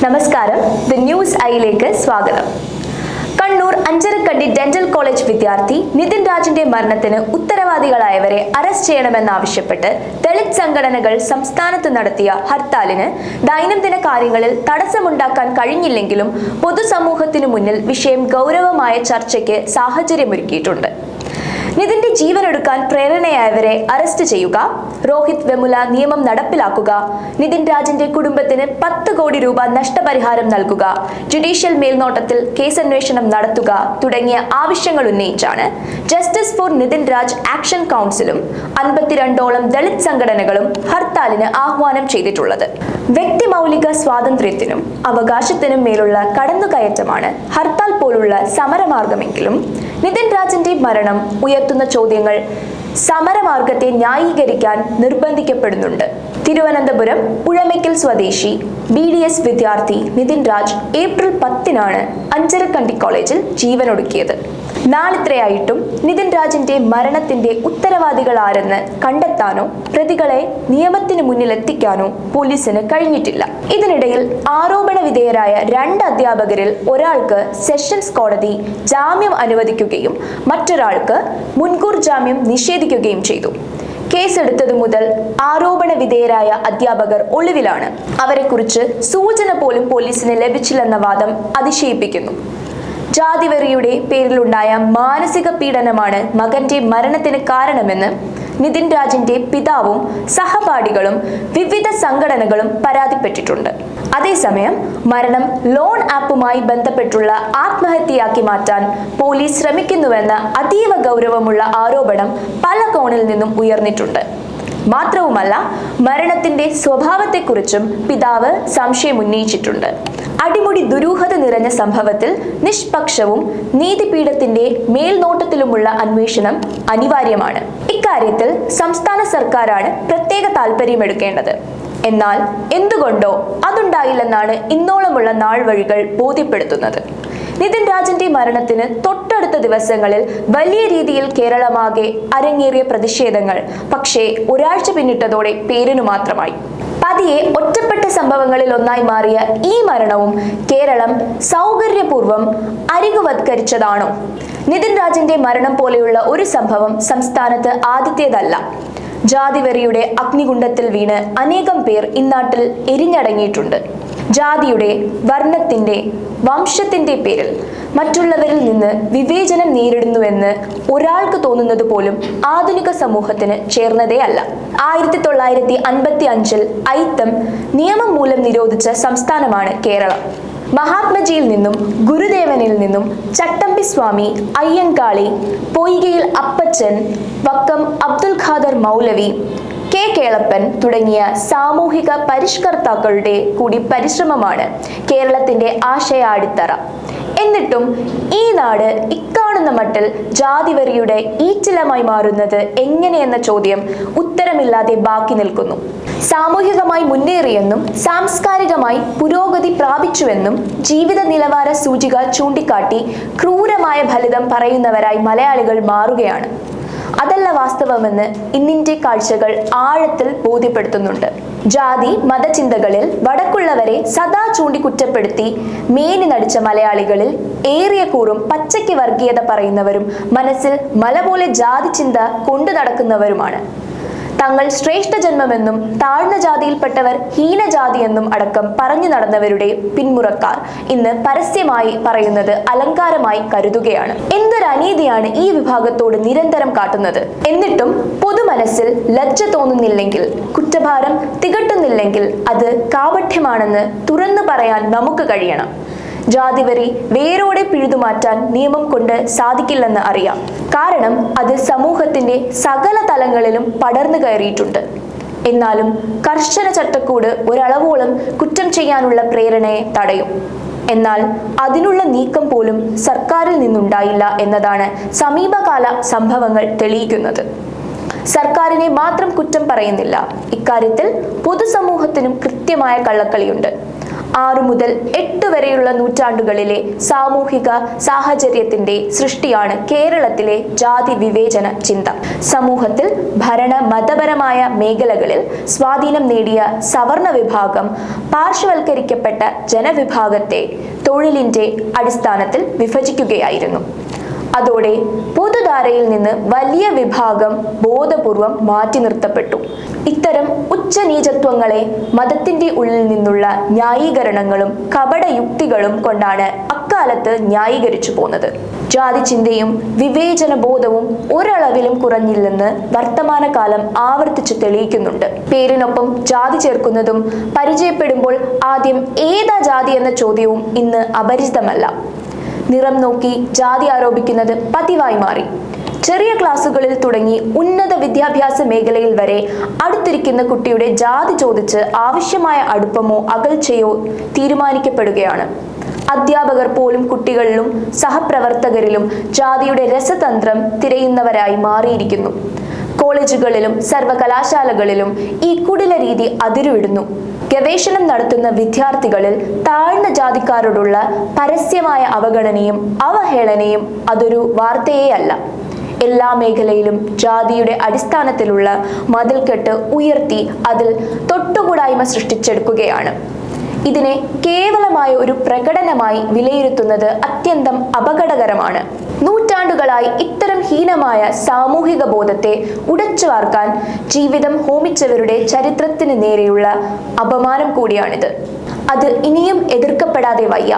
നമസ്കാരം, the news ഐയിലേക്ക് സ്വാഗതം. Kannur Anjarakandy dental college വിദ്യാർത്ഥി നിതിൻ രാജിന്റെ മരണത്തിന് ഉത്തരവാദികളായവരെ അറസ്റ്റ് ചെയ്യണമെന്നാവശ്യപ്പെട്ട് ദളിത് സംഘടനകൾ സംസ്ഥാനത്ത് നടത്തിയ ഹർത്താലിന് ദൈനംദിന കാര്യങ്ങളിൽ തടസ്സമുണ്ടാക്കാൻ കഴിഞ്ഞില്ലെങ്കിലും പൊതുസമൂഹത്തിനു മുന്നിൽ വിഷയം ഗൗരവമായ ചർച്ചയ്ക്ക് സാഹചര്യമൊരുക്കിയിട്ടുണ്ട്. നിതിന്റെ ജീവനെടുക്കാൻ പ്രേരണയായവരെ അറസ്റ്റ് ചെയ്യുക, രോഹിത് വെമുല നിയമം നടപ്പിലാക്കുക, നിതിൻ രാജിന്റെ കുടുംബത്തിന് 10 കോടി രൂപ നഷ്ടപരിഹാരം നൽകുക, ജുഡീഷ്യൽ മേൽനോട്ടത്തിൽ കേസന്വേഷണം നടത്തുക തുടങ്ങിയ ആവശ്യങ്ങൾ ഉന്നയിച്ചാണ് justice for Nitin Raj action കൗൺസിലും 52ഓളം ദളിത് സംഘടനകളും ഹർത്താലിന് ആഹ്വാനം ചെയ്തിട്ടുള്ളത്. വ്യക്തിമൗലിക സ്വാതന്ത്ര്യത്തിനും അവകാശത്തിനും മേലുള്ള കടന്നുകയറ്റമാണ് ഹർത്താൽ പോലുള്ള സമരമാർഗമെങ്കിലും നിതിൻ രാജിന്റെ മരണം ഉയർത്തുന്ന ചോദ്യങ്ങൾ സമരമാർഗത്തെ ന്യായീകരിക്കാൻ നിർബന്ധിക്കപ്പെടുന്നുണ്ട്. തിരുവനന്തപുരം ഉഴമയ്ക്കൽ സ്വദേശി BDS വിദ്യാർത്ഥി നിതിൻ രാജ് ഏപ്രിൽ 10-നാണ് അഞ്ചരക്കണ്ടി കോളേജിൽ ജീവനൊടുക്കിയത്. നാളിത്രയായിട്ടും നിതിൻ രാജിന്റെ മരണത്തിന്റെ ഉത്തരവാദികൾ ആരെന്ന് കണ്ടെത്താനോ പ്രതികളെ നിയമത്തിന് മുന്നിലെത്തിക്കാനോ പോലീസിന് കഴിഞ്ഞിട്ടില്ല. ഇതിനിടയിൽ ആരോപണ വിധേയരായ 2 അധ്യാപകരിൽ ഒരാൾക്ക് സെഷൻസ് കോടതി ജാമ്യം അനുവദിക്കുകയും മറ്റൊരാൾക്ക് മുൻകൂർ ജാമ്യം നിഷേധിക്കുകയും ചെയ്തു. കേസെടുത്തതു മുതൽ ആരോപണ വിധേയരായ അധ്യാപകർ ഒളിവിലാണ്. അവരെക്കുറിച്ച് സൂചന പോലും പോലീസിന് ലഭിച്ചില്ലെന്ന വാദം അതിശയിപ്പിക്കുന്നു. ജാതിവെറിയുടെ പേരിലുണ്ടായ മാനസിക പീഡനമാണ് മകന്റെ മരണത്തിന് കാരണമെന്ന് നിതിൻ രാജിന്റെ പിതാവും സഹപാഠികളും വിവിധ സംഘടനകളും പരാതിപ്പെട്ടിട്ടുണ്ട്. അതേസമയം മരണം ലോൺ ആപ്പുമായി ബന്ധപ്പെട്ടുള്ള ആത്മഹത്യയാക്കി മാറ്റാൻ പോലീസ് ശ്രമിക്കുന്നുവെന്ന അതീവ ഗൗരവമുള്ള ആരോപണം പല കോണിൽ നിന്നും ഉയർന്നിട്ടുണ്ട്. മാത്രവുമല്ല, മരണത്തിന്റെ സ്വഭാവത്തെക്കുറിച്ചും പിതാവ് സംശയം ഉന്നയിച്ചിട്ടുണ്ട്. അടിമുടി ദുരൂഹത നിറഞ്ഞ സംഭവത്തിൽ നിഷ്പക്ഷവും നീതിപീഠത്തിന്റെ മേൽനോട്ടത്തിലുമുള്ള അന്വേഷണം അനിവാര്യമാണ്. ഇക്കാര്യത്തിൽ സംസ്ഥാന സർക്കാരാണ് പ്രത്യേക താൽപര്യമെടുക്കേണ്ടത്. എന്നാൽ എന്തുകൊണ്ടോ അതുണ്ടായില്ലെന്നാണ് ഇന്നോളമുള്ള നാൾവഴികൾ ബോധ്യപ്പെടുത്തുന്നത്. നിതിൻ രാജിന്റെ മരണത്തിന് തൊട്ടടുത്ത ദിവസങ്ങളിൽ വലിയ രീതിയിൽ കേരളമാകെ അരങ്ങേറിയ പ്രതിഷേധങ്ങൾ പക്ഷേ ഒരാഴ്ച പിന്നിട്ടതോടെ പേരിനു മാത്രമായി. പതിയെ ഒറ്റപ്പെട്ട സംഭവങ്ങളിൽ ഒന്നായി മാറിയ ഈ മരണവും കേരളം സൗകര്യപൂർവ്വം അരികുവത്കരിച്ചതാണോ? നിതിൻ രാജിന്റെ മരണം പോലെയുള്ള ഒരു സംഭവം സംസ്ഥാനത്ത് ആദ്യത്തേതല്ല. ജാതിവെറിയുടെ അഗ്നികുണ്ഡത്തിൽ വീണ് അനേകം പേർ ഇന്നാട്ടിൽ എരിഞ്ഞടങ്ങിയിട്ടുണ്ട്. ജാതിയുടെ, വർണ്ണത്തിന്റെ, വംശത്തിന്റെ പേരിൽ മറ്റുള്ളവരിൽ നിന്ന് വിവേചനം നേരിടുന്നുവെന്ന് ഒരാൾക്ക് തോന്നുന്നത് പോലും ആധുനിക സമൂഹത്തിന് ചേർന്നതേ അല്ല. 1955-ൽ അയിത്തം നിയമം മൂലം നിരോധിച്ച സംസ്ഥാനമാണ് കേരളം. മഹാത്മജിയിൽ നിന്നും ഗുരുദേവനിൽ നിന്നും ചട്ടമ്പി സ്വാമി, അയ്യങ്കാളി, പൊയ്കയിൽ അപ്പച്ചൻ, വക്കം അബ്ദുൽ ഖാദർ മൗലവി, K. കേളപ്പൻ തുടങ്ങിയ സാമൂഹിക പരിഷ്കർത്താക്കളുടെ കൂടി പരിശ്രമമാണ് കേരളത്തിന്റെ ആശയ അടിത്തറ. എന്നിട്ടും ഈ നാട് ഇക്കാണുന്ന മട്ടിൽ ജാതിവെറിയുടെ ഈറ്റിലമായി മാറുന്നത് എങ്ങനെയെന്ന ചോദ്യം ഉത്തരമില്ലാതെ ബാക്കി നിൽക്കുന്നു. സാമൂഹികമായി മുന്നേറിയെന്നും സാംസ്കാരികമായി പുരോഗതി പ്രാപിച്ചുവെന്നും ജീവിത നിലവാര സൂചിക ചൂണ്ടിക്കാട്ടി ക്രൂരമായ ഫലിതം പറയുന്നവരായി മലയാളികൾ മാറുകയാണ്. അതല്ല വാസ്തവമെന്ന് ഇന്നിന്റെ കാഴ്ചകൾ ആഴത്തിൽ ബോധ്യപ്പെടുത്തുന്നുണ്ട്. ജാതി മതചിന്തകളിൽ വടക്കുള്ളവരെ സദാ ചൂണ്ടിക്കുറ്റപ്പെടുത്തി മേനി നടിച്ച മലയാളികളിൽ ഏറിയ കൂറും പച്ചയ്ക്ക് വർഗീയത പറയുന്നവരും മനസ്സിൽ മല പോലെ ജാതി ചിന്ത കൊണ്ടു നടക്കുന്നവരുമാണ്. തങ്ങൾ ശ്രേഷ്ഠ ജന്മമെന്നും താഴ്ന്ന ജാതിയിൽപ്പെട്ടവർ ഹീനജാതി എന്നും അടക്കം പറഞ്ഞു നടന്നവരുടെ പിന്മുറക്കാർ ഇന്ന് പരസ്യമായി പറയുന്നത് അലങ്കാരമായി കരുതുകയാണ്. എന്തൊരനീതിയാണ് ഈ വിഭാഗത്തോട് നിരന്തരം കാട്ടുന്നത്. എന്നിട്ടും പൊതുമനസ്സിൽ ലജ്ജ തോന്നുന്നില്ലെങ്കിൽ, കുറ്റഭാരം തികട്ടുന്നില്ലെങ്കിൽ അത് കാപഠ്യമാണെന്ന് തുറന്നു പറയാൻ നമുക്ക് കഴിയണം. ജാതിവെറി വേരോടെ പിഴുതുമാറ്റാൻ നിയമം കൊണ്ട് സാധിക്കില്ലെന്ന് അറിയാം. കാരണം അത് സമൂഹത്തിന്റെ സകല തലങ്ങളിലും പടർന്നു കയറിയിട്ടുണ്ട്. എന്നാലും കർശന ചട്ടക്കൂട് ഒരളവോളം കുറ്റം ചെയ്യാനുള്ള പ്രേരണയെ തടയും. എന്നാൽ അതിനുള്ള നീക്കം പോലും സർക്കാരിൽ നിന്നുണ്ടായില്ല എന്നതാണ് സമീപകാല സംഭവങ്ങൾ തെളിയിക്കുന്നത്. സർക്കാരിനെ മാത്രം കുറ്റം പറയുന്നില്ല. ഇക്കാര്യത്തിൽ പൊതുസമൂഹത്തിനും കൃത്യമായ കള്ളക്കളിയുണ്ട്. 6 മുതൽ 8 വരെയുള്ള നൂറ്റാണ്ടുകളിലെ സാമൂഹിക സാഹചര്യത്തിന്റെ സൃഷ്ടിയാണ് കേരളത്തിലെ ജാതി വിവേചന ചിന്ത. സമൂഹത്തിൽ ഭരണ മതപരമായ മേഖലകളിൽ സ്വാധീനം നേടിയ സവർണ വിഭാഗം പാർശ്വവൽക്കരിക്കപ്പെട്ട ജനവിഭാഗത്തെ തൊഴിലിന്റെ അടിസ്ഥാനത്തിൽ വിഭജിക്കുകയായിരുന്നു. അതോടെ പൊതുധാരയിൽ നിന്ന് വലിയ വിഭാഗം ബോധപൂർവം മാറ്റി നിർത്തപ്പെട്ടു. ഇത്തരം ഉച്ചനീചത്വങ്ങളെ മതത്തിന്റെ ഉള്ളിൽ നിന്നുള്ള ന്യായീകരണങ്ങളും കപടയുക്തികളും കൊണ്ടാണ് അക്കാലത്ത് ന്യായീകരിച്ചു പോന്നത്. ജാതി ചിന്തയും വിവേചന ബോധവും ഒരളവിലും കുറഞ്ഞില്ലെന്ന് വർത്തമാനകാലം ആവർത്തിച്ചു തെളിയിക്കുന്നുണ്ട്. പേരിനൊപ്പം ജാതി ചേർക്കുന്നതും പരിചയപ്പെടുമ്പോൾ ആദ്യം ഏതാ ജാതി എന്ന ചോദ്യവും ഇന്ന് അപരിചിതമല്ല. നിറം നോക്കി ജാതി ആരോപിക്കുന്നത് പതിവായി മാറി. ചെറിയ ക്ലാസുകളിൽ തുടങ്ങി ഉന്നത വിദ്യാഭ്യാസ മേഖലയിൽ വരെ അടുത്തിരിക്കുന്ന കുട്ടിയുടെ ജാതി ചോദിച്ച് ആവശ്യമായ അടുപ്പമോ അകൽച്ചയോ തീരുമാനിക്കപ്പെടുകയാണ്. അധ്യാപകർ പോലും കുട്ടികളിലും സഹപ്രവർത്തകരിലും ജാതിയുടെ രസതന്ത്രം തിരയുന്നവരായി മാറിയിരിക്കുന്നു. കോളേജുകളിലും സർവകലാശാലകളിലും ഈ കുടില രീതി അതിരുവിടുന്നു. ഗവേഷണം നടത്തുന്ന വിദ്യാർത്ഥികളിൽ താഴ്ന്ന ജാതിക്കാരോടുള്ള പരസ്യമായ അവഗണനയും അവഹേളനയും അതൊരു വാർത്തയേ അല്ല. എല്ലാ മേഖലയിലും ജാതിയുടെ അടിസ്ഥാനത്തിലുള്ള മതിൽക്കെട്ട് ഉയർത്തി അതിൽ തൊട്ടുകൂടായ്മ സൃഷ്ടിച്ചെടുക്കുകയാണ്. ഇതിനെ കേവലമായ ഒരു പ്രകടനമായി വിലയിരുത്തുന്നത് അത്യന്തം അപകടകരമാണ്. നൂറ്റാണ്ടുകളായി ഇത്തരം ഹീനമായ സാമൂഹിക ബോധത്തെ ഉടച്ചു വാർക്കാൻ ജീവിതം ഹോമിച്ചവരുടെ ചരിത്രത്തിന് നേരെയുള്ള അപമാനം കൂടിയാണിത്. അത് ഇനിയും എതിർക്കപ്പെടാതെ വയ്യ.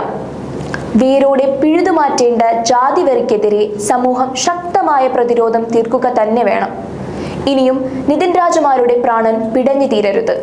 വേരോടെ പിഴുതുമാറ്റേണ്ട ജാതിവെറിക്കെതിരെ സമൂഹം ശക്തമായ പ്രതിരോധം തീർക്കുക തന്നെ വേണം. ഇനിയും നിതിൻ രാജുമാരുടെ പ്രാണൻ പിടഞ്ഞു തീരരുത്.